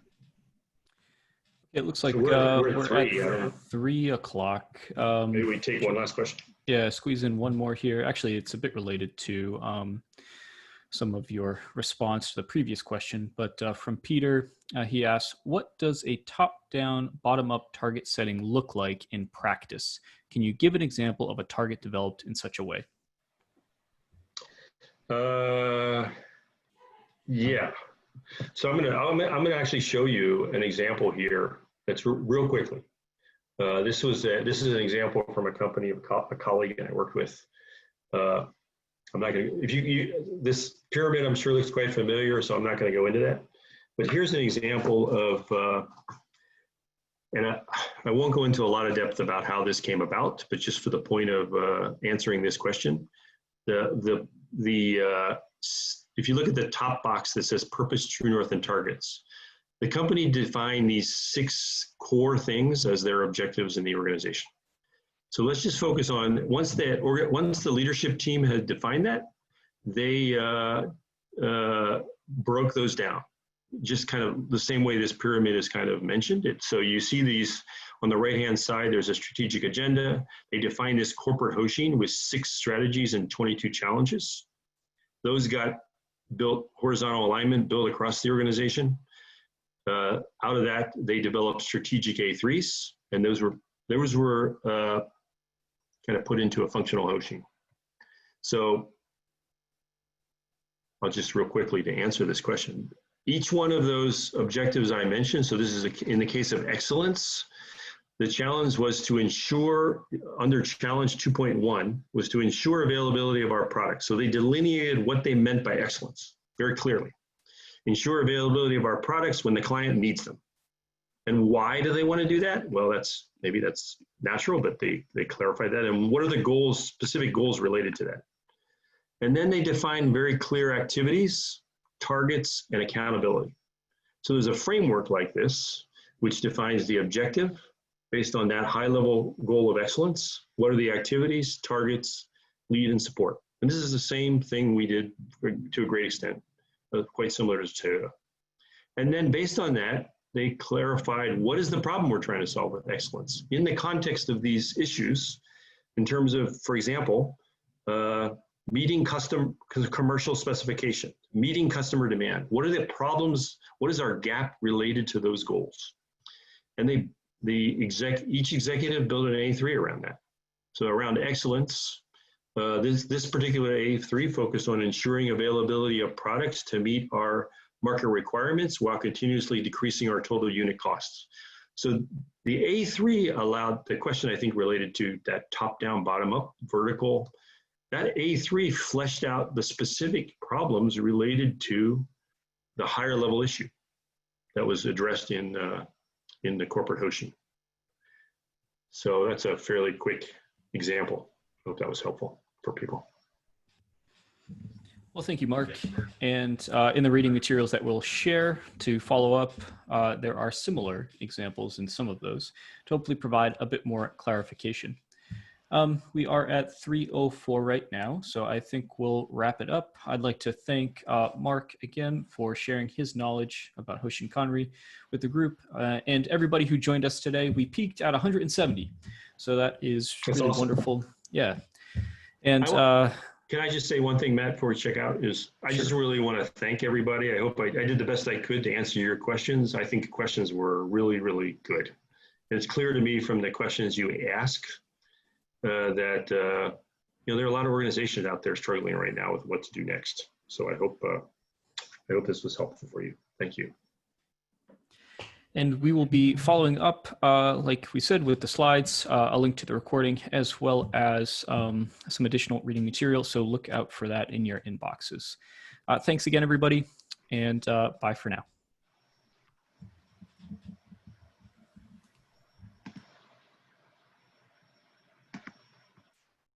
It looks like so we're at 3 o'clock. Maybe we take one last question. Yeah, squeeze in one more here. Actually, it's a bit related to some of your response to the previous question, but from Peter, he asks, what does a top-down, bottom-up target setting look like in practice? Can you give an example of a target developed in such a way? Yeah. So I'm gonna actually show you an example here. That's real quickly. This is an example from a company, a colleague that I worked with. I'm not gonna, this pyramid I'm sure looks quite familiar, so I'm not gonna go into that. But here's an example of, and I won't go into a lot of depth about how this came about, but just for the point of answering this question, if you look at the top box that says purpose, true north, and targets, the company defined these 6 core things as their objectives in the organization. So let's just focus on, once the leadership team had defined that, they broke those down, just kind of the same way this pyramid is kind of mentioned it. So you see these on the right-hand side, there's a strategic agenda. They define this corporate Hoshin with 6 strategies and 22 challenges. Those got built, horizontal alignment built across the organization. Out of that, they developed strategic A3s, and those were kind of put into a functional Hoshin. So I'll just real quickly to answer this question. Each one of those objectives I mentioned, so this is in the case of excellence, the challenge was to ensure, under challenge 2.1, was to ensure availability of our products. So they delineated what they meant by excellence very clearly. Ensure availability of our products when the client needs them. And why do they want to do that? Well, maybe that's natural, but they clarified that. And what are the goals, specific goals related to that? And then they define very clear activities, targets, and accountability. So there's a framework like this, which defines the objective based on that high-level goal of excellence. What are the activities, targets, lead, and support? And this is the same thing we did to a great extent, quite similar to Toyota. And then based on that, they clarified what is the problem we're trying to solve with excellence in the context of these issues, in terms of, for example, meeting commercial specification, meeting customer demand. What are the problems? What is our gap related to those goals? And each executive built an A3 around that. So around excellence, this particular A3 focused on ensuring availability of products to meet our market requirements while continuously decreasing our total unit costs. So the A3 allowed, the question I think related to that top-down, bottom-up, vertical, that A3 fleshed out the specific problems related to the higher level issue that was addressed in the corporate Hoshin. So that's a fairly quick example. I hope that was helpful for people. Well, thank you, Mark. And in the reading materials that we'll share to follow up, there are similar examples in some of those to hopefully provide a bit more clarification. We are at 3:04 right now, so I think we'll wrap it up. I'd like to thank Mark again for sharing his knowledge about Hoshin Kanri with the group, and everybody who joined us today. We peaked at 170, so that is really awesome. Wonderful. Yeah. And can I just say one thing, Matt, before we check out, is I just really want to thank everybody. I hope I did the best I could to answer your questions. I think the questions were really, really good. And it's clear to me from the questions you ask that there are a lot of organizations out there struggling right now with what to do next. So I hope this was helpful for you. Thank you. And we will be following up, like we said, with the slides, a link to the recording, as well as some additional reading material. So look out for that in your inboxes. Thanks again, everybody, and bye for now.